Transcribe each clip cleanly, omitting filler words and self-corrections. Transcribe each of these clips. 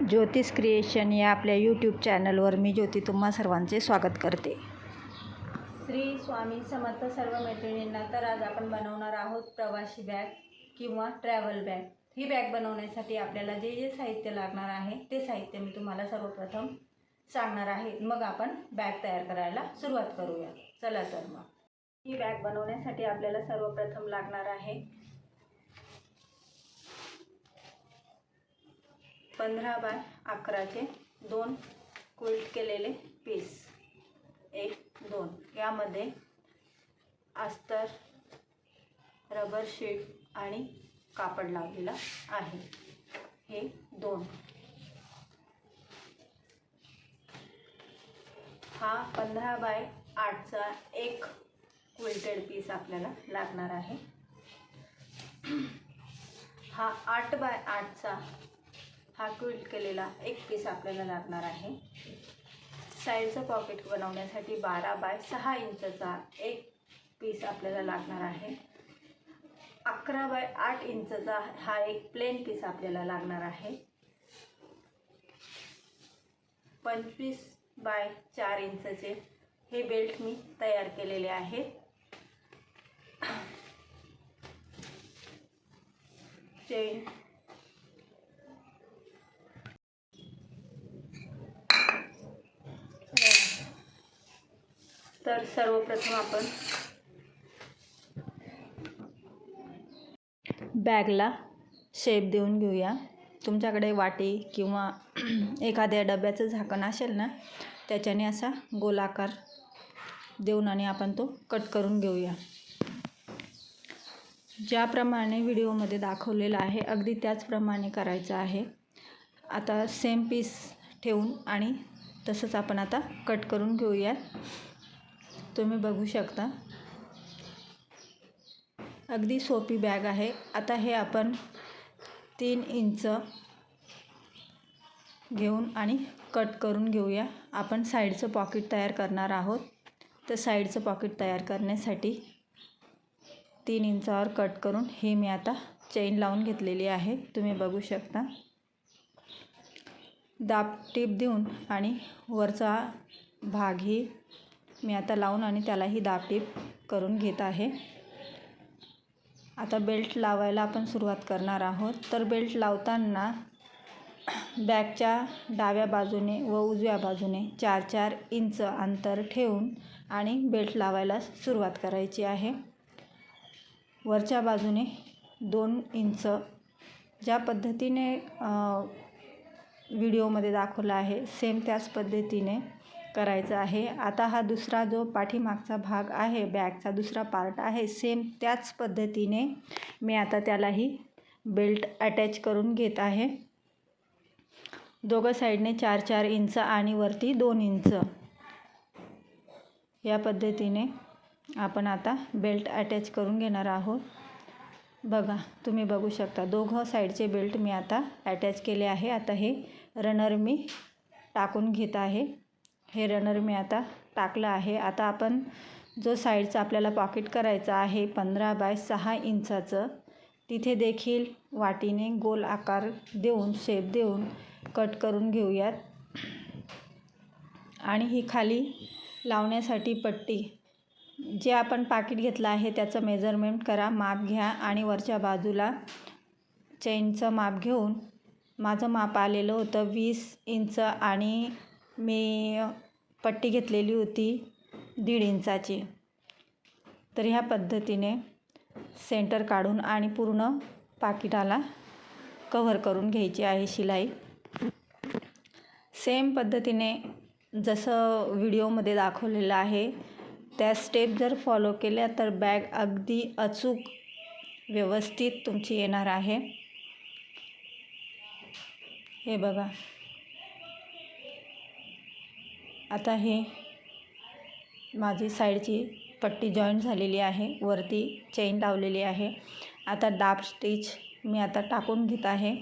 ज्योतिष क्रिएशन या आपल्या यूट्यूब चॅनलवर मी ज्योती तुम्हा सर्वांचे स्वागत करते. श्री स्वामी समर्थ सर्व मैत्रिणींना. तर आज आपण बनवणार आहोत प्रवासी बॅग किंवा ट्रॅव्हल बॅग. ही बॅग बनवण्यासाठी आपल्याला जे जे साहित्य लागणार आहे ते साहित्य मी तुम्हाला सर्वप्रथम सांगणार आहे. मग आपण बॅग तयार करायला सुरुवात करूया. चला तर मग ही बॅग बनवण्यासाठी आपल्याला सर्वप्रथम लागणार आहे 15 बाय 11चे 2 क्विल्ट केलेले पीस. 1, 2 यामध्ये अस्तर, रबर शीट आणि कापड लावलेला आहे. हे 2. हा 15 बाय 8चा एक क्विल्टेड पीस आपल्याला लागणार आहे. हा 8 बाय 8चा हा क्विल्ट केलेला एक पीस आपल्याला लागणार आहे. साईडचं पॉकेट बनवण्यासाठी 12 बाय 6 इंचचा एक पीस आपल्याला लागणार आहे. 11 बाय 8 इंचचा हा एक प्लेन पीस आपल्याला लागणार आहे. 25 बाय 4 इंचचे हे बेल्ट मी तयार केलेले आहेत. चेन, तर सर्वप्रथम आपण बॅगला शेप देऊन घेऊया. तुमच्याकडे वाटी किंवा एखाद्या डब्याचं झाकण असेल ना, त्याच्याने असा गोलाकार देऊन आणि आपण तो कट करून घेऊया. ज्याप्रमाणे व्हिडिओमध्ये दाखवलेलं आहे अगदी त्याचप्रमाणे करायचं आहे. आता सेम पीस ठेवून आणि तसंच आपण आता कट करून घेऊया. तुम्ही बघू शकता अगदी सोपी बॅग आहे. आता हे आपण 3 इंच घेऊन आणि कट करून घेऊया. आपण साईडचं पॉकेट तयार करणार आहोत. तर साईडचं पॉकेट तयार करण्यासाठी 3 इंचावर कट करून हे मी आता चेन लावून घेतलेली आहे. तुम्ही बघू शकता. दाब टीप देऊन आणि वरचा भागही मी आता लावून आणि त्यालाही दाब टीप करून घेत आहे. आता बेल्ट लावायला आपण सुरुवात करणार आहोत. तर बेल्ट लावताना बॅगच्या डाव्या बाजूने व उजव्या बाजूने 4-4 इंच अंतर ठेवून आणि बेल्ट लावायला सुरुवात करायची आहे. वरच्या बाजूने 2 इंच ज्या पद्धतीने व्हिडिओमध्ये दाखवला आहे सेम त्याच पद्धतीने करायचं आहे. आता हा दुसरा जो पाठीमागचा भाग आहे, बॅगचा दुसरा पार्ट आहे, सेम त्याच पद्धतीने मी आता त्यालाही बेल्ट अटॅच करून घेत आहे. दोघं साईडने 4-4 इंच आणि वरती 2 इंच या पद्धतीने आपण आता बेल्ट अटॅच करून घेणार आहोत. बघा, तुम्ही बघू शकता दोघं साईडचे बेल्ट मी आता अटॅच केले आहे. आता हे रनर मी टाकून घेत आहे. हे रनर मी आता टाकलं आहे. आता आपण जो साईडचा आपल्याला पॉकेट करायचं आहे 15 बाय 6 इंचाचं, तिथे देखील वाटीने गोल आकार देऊन शेप देऊन कट करून घेऊयात. आणि ही खाली लावण्यासाठी पट्टी जे आपण पाकीट घेतलं आहे त्याचं मेजरमेंट करा, माप घ्या आणि वरच्या बाजूला चेनचं माप घेऊन माझं माप आलेलं होतं 20 इंच आणि मी पट्टी घेतलेली होती 1.5 इंचाची. तर ह्या पद्धतीने सेंटर काढून आणि पूर्ण पाकिटाला कव्हर करून घ्यायची आहे शिलाई. सेम पद्धतीने जसं व्हिडिओमध्ये दाखवलेलं आहे त्या स्टेप जर फॉलो केल्या तर बॅग अगदी अचूक व्यवस्थित तुमची येणार आहे. हे बघा, आता हे माझी साईडची पट्टी जॉईंट झालेली आहे, वरती चेन लावलेली आहे. आता दाब स्टिच मी आता टाकून घेत आहे.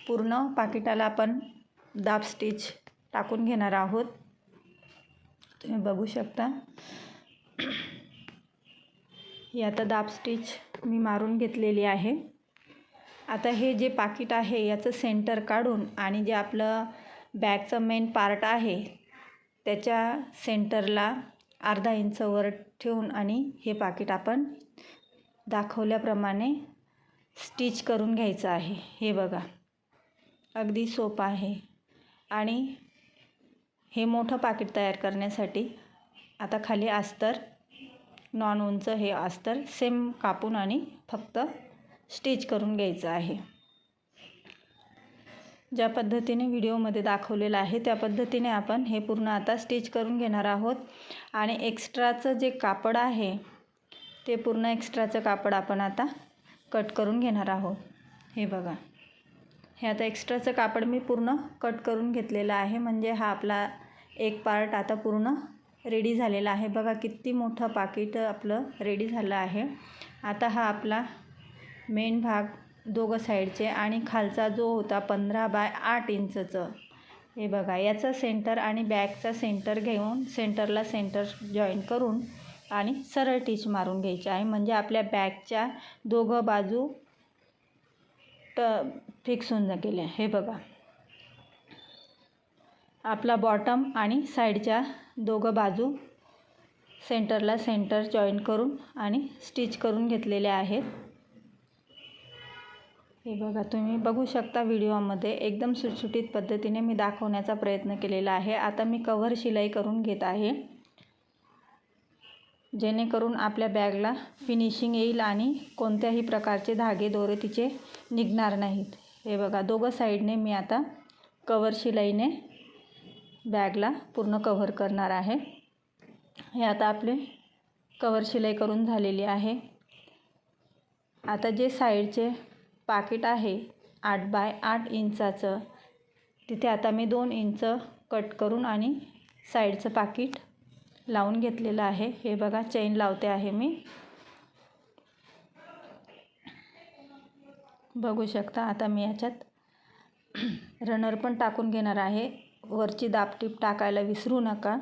पूर्ण पाकिटाला आपण दाब स्टिच टाकून घेणार आहोत. तुम्ही बघू शकता. ही आता दाब स्टिच मी मारून घेतलेली आहे. आता हे जे पाकिट आहे याचं सेंटर काढून आणि जे आपलं बॅगचं मेन पार्ट आहे त्याच्या सेंटरला अर्धा इंच वर ठेवून आणि हे पाकिट आपण दाखवल्याप्रमाणे स्टिच करून घ्यायचं आहे. हे बघा, अगदी सोपं आहे. आणि हे मोठं पाकिट तयार करण्यासाठी आता खाली अस्तर, नॉन उंच हे अस्तर सेम कापून आणि फक्त स्टिच करून घ्यायचं आहे. ज्या पद्धतीने व्हिडिओमध्ये दाखवलेलं आहे त्या पद्धतीने आपण हे पूर्ण आता स्टिच करून घेणार आहोत. आणि एक्स्ट्राचं जे कापड आहे ते पूर्ण एक्स्ट्राचं कापड आपण आता कट करून घेणार आहोत. हे बघा, हे आता एक्स्ट्राचं कापड मी पूर्ण कट करून घेतलेलं आहे. म्हणजे हा आपला एक पार्ट आता पूर्ण रेडी झालेला आहे. बघा किती मोठं पाकिट आपलं रेडी झालं आहे. आता हा आपला मेन भाग दोघं साईडचे आणि खालचा जो होता 15 बाय 8 इंचचं, हे बघा याचं सेंटर आणि बॅगचा सेंटर घेऊन सेंटरला सेंटर जॉईन करून आणि सरळ टिच मारून घ्यायची आहे. म्हणजे आपल्या बॅगच्या दोघं बाजू फिक्स होऊन गेल्या. हे बघा, आपला बॉटम आणि साईडच्या दोघं बाजू सेंटरला सेंटर जॉईन करून आणि स्टिच करून घेतलेले आहेत. हे बघा, तुम्ही बघू शकता व्हिडिओमध्ये एकदम सुटसुटीत पद्धतीने मी दाखवण्याचा प्रयत्न केलेला आहे. आता मी कव्हर शिलाई करून घेत आहे जेणेकरून आपल्या बॅगला फिनिशिंग येईल आणि कोणत्याही प्रकारचे धागे दोरे तिचे निघणार नाहीत. हे बघा, दोघं साईडने मी आता कव्हर शिलाईने बॅगला पूर्ण कव्हर करणार आहे. हे आता आपले कव्हर शिलाई करून झालेली आहे. आता जे साईडचे पाकिट आहे 8 बाय 8 इंचाचं, तिथे आता मी 2 इंच कट करून आणि साईडचं पाकिट लावून घेतलेलं आहे. हे बघा, चेन लावते आहे मी. बघू शकता. आता मी याच्यात रनर पण टाकून घेणार आहे. वरची दाबटीप टाकायला विसरू नका.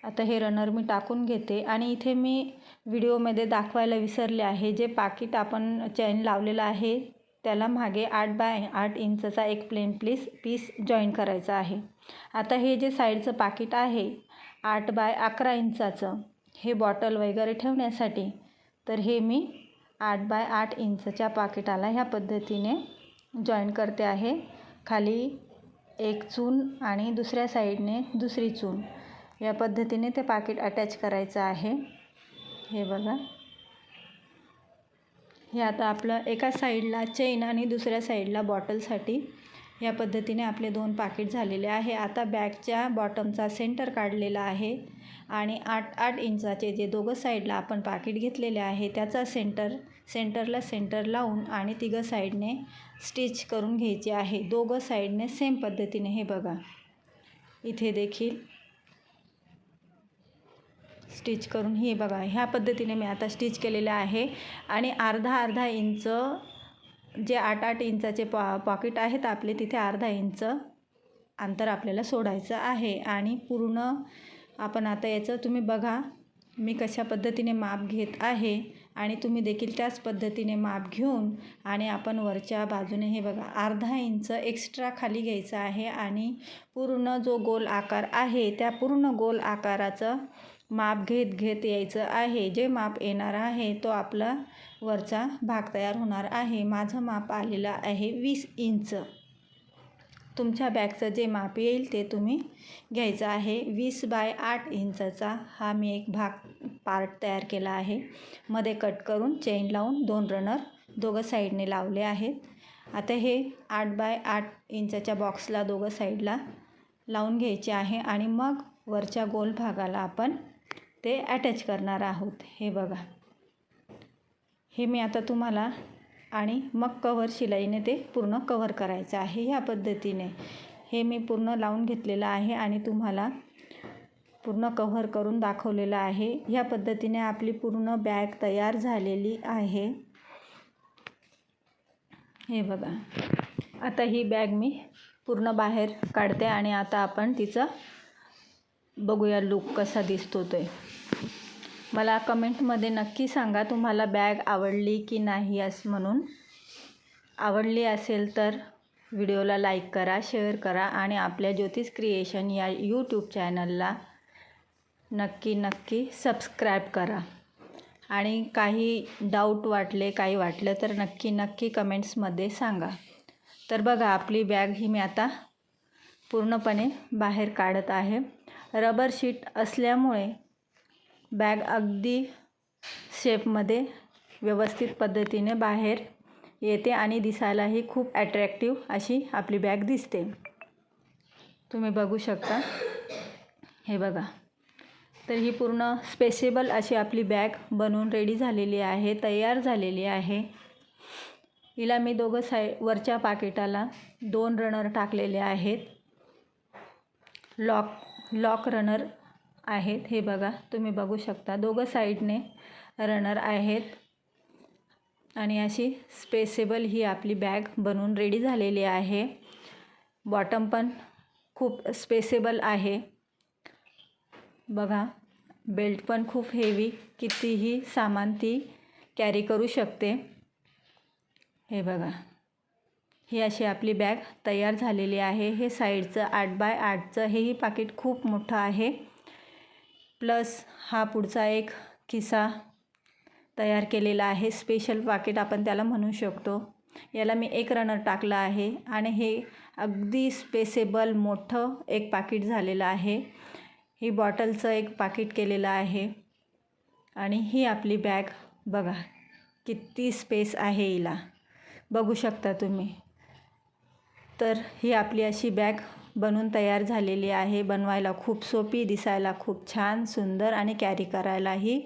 आता हे रनर मी टाकून घेते. आणि इथे मी व्हिडिओमध्ये दाखवायला विसरले आहे, जे पाकिट आपण चेन लावलेलं आहे त्याला मागे 8 बाय 8 इंचचा एक प्लेन पीस जॉईन करायचा आहे. आता हे जे साईडचं पाकिट आहे 8 बाय 11 इंचाचं, हे बॉटल वगैरे ठेवण्यासाठी, तर हे मी 8 बाय 8 इंचच्या पाकिटाला ह्या पद्धतीने जॉईन करते आहे. खाली एक चून आणि दुसऱ्या साईडने दुसरी चून, या पद्धतीने ते पाकिट अटॅच करायचं आहे. हे बघा, हे आता आपलं एका साईडला चेन आणि दुसऱ्या साईडला बॉटलसाठी या पद्धतीने आपले 2 पाकिट झालेले आहे. आता बॅगच्या बॉटमचा सेंटर काढलेला आहे आणि 8 इंचाचे जे दोघं साईडला आपण पाकिट घेतलेले आहे त्याचा सेंटरला सेंटर लावून आणि तिघं साईडने स्टिच करून घ्यायचे आहे. दोघं साईडने सेम पद्धतीने. हे बघा, इथे देखील स्टिच करून, हे बघा ह्या पद्धतीने मी आता स्टिच केलेलं आहे. आणि अर्धा इंच जे 8 इंचाचे पॉकेट आहेत आपले, तिथे अर्धा इंच अंतर आपल्याला सोडायचं आहे. आणि पूर्ण आपण आता याचं तुम्ही बघा मी कशा पद्धतीने माप घेत आहे आणि तुम्ही देखील त्याच पद्धतीने माप घेऊन आणि आपण वरच्या बाजूने हे बघा अर्धा इंच एक्स्ट्रा खाली घ्यायचं आहे. आणि पूर्ण जो गोल आकार आहे त्या पूर्ण गोल आकाराचं माप घेत यायचं आहे. जे माप येणार आहे तो आपला वरचा भाग तयार होणार आहे. माझं माप आलेलं आहे 20 इंच. तुमच्या बॅगचं जे माप येईल ते तुम्ही घ्यायचं आहे. 20 बाय 8 इंचाचा हा मी एक पार्ट तयार केला आहे. मध्ये कट करून चेन लावून 2 रनर दोघं साईडने लावले आहेत. आता हे 8 बाय 8 इंचाच्या बॉक्सला दोघं साईडला लावून घ्यायचे आहे आणि मग वरच्या गोल भागाला आपण ते अटॅच करणार आहोत. हे बघा, हे मी आता तुम्हाला आणि मग कव्हर शिलाईने ते पूर्ण कव्हर करायचं आहे. ह्या पद्धतीने हे मी पूर्ण लावून घेतलेलं आहे आणि तुम्हाला पूर्ण कव्हर करून दाखवलेलं आहे. ह्या पद्धतीने आपली पूर्ण बॅग तयार झालेली आहे. हे बघा, आता ही बॅग मी पूर्ण बाहेर काढते आणि आता आपण तिचं बघूया लुक कसा दिसतो ते. मला कमेंटमध्ये नक्की सांगा तुम्हाला बॅग आवडली की नाही असं म्हणून. आवडली असेल तर व्हिडिओला लाईक करा, शेअर करा आणि आपल्या ज्योतिष क्रिएशन या यूट्यूब चॅनलला नक्की सबस्क्राईब करा. आणि काही डाऊट वाटले, काही वाटलं तर नक्की कमेंट्समध्ये सांगा. तर बघा, आपली बॅग ही मी आता पूर्णपणे बाहेर काढत आहे. रबर शीट असल्यामुळे बॅग अगदी शेपमध्ये व्यवस्थित पद्धतीने बाहेर येते आणि दिसायलाही खूप ॲट्रॅक्टिव्ह अशी आपली बॅग दिसते. तुम्ही बघू शकता. हे बघा, तर ही पूर्ण स्पेसेबल अशी आपली बॅग बनवून रेडी झालेली आहे, तयार झालेली आहे. हिला मी वरच्या पाकिटाला 2 रनर टाकलेले आहेत. लॉक रनर आहेत. हे बघा, तुम्ही बघू शकता. दोघं साईडने रनर आहेत आणि अशी स्पेसेबल ही आपली बॅग बनवून रेडी झालेली आहे. बॉटम पण खूप स्पेसेबल आहे. बघा, बेल्ट पण खूप हेवी, कितीही सामान ती कॅरी करू शकते. हे बघा, ही अशी आपली बॅग तयार झालेली आहे. हे साईडचं 8x8चं हेही पाकिट खूप मोठं आहे. प्लस हा पुढचा एक खिसा तयार केलेला आहे. स्पेशल पाकिट आपण त्याला म्हणू शकतो. याला मी 1 रनर टाकला आहे आणि हे अगदी स्पेसेबल मोठं एक पाकिट झालेलं आहे. ही बॉटलचं एक पाकिट केलेलं आहे आणि ही आपली बॅग बघा, किती स्पेस आहे हिला, बघू शकता तुम्ही. तर ही आपली अशी बॅग बनवून तयार झालेली आहे. बनवायला खूप सोपी, दिसायला खूप छान सुंदर आणि कॅरी करायलाही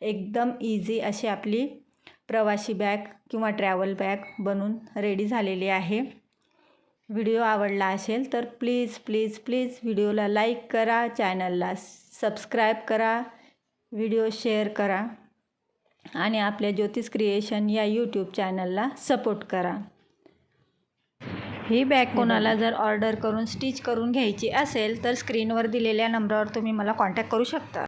एकदम इझी अशी आपली प्रवासी बॅग किंवा ट्रॅव्हल बॅग बनवून रेडी झालेली आहे. व्हिडिओ आवडला असेल तर प्लीज व्हिडिओला लाईक करा, चॅनलला सबस्क्राईब करा, व्हिडिओ शेअर करा आणि आपल्या ज्योतिष क्रिएशन या यूट्यूब चॅनलला सपोर्ट करा. ही बॅग कोणाला जर ऑर्डर करून स्टिच करून घ्यायची असेल तर स्क्रीनवर दिलेल्या नंबरवर तुम्ही मला कॉन्टॅक्ट करू शकता.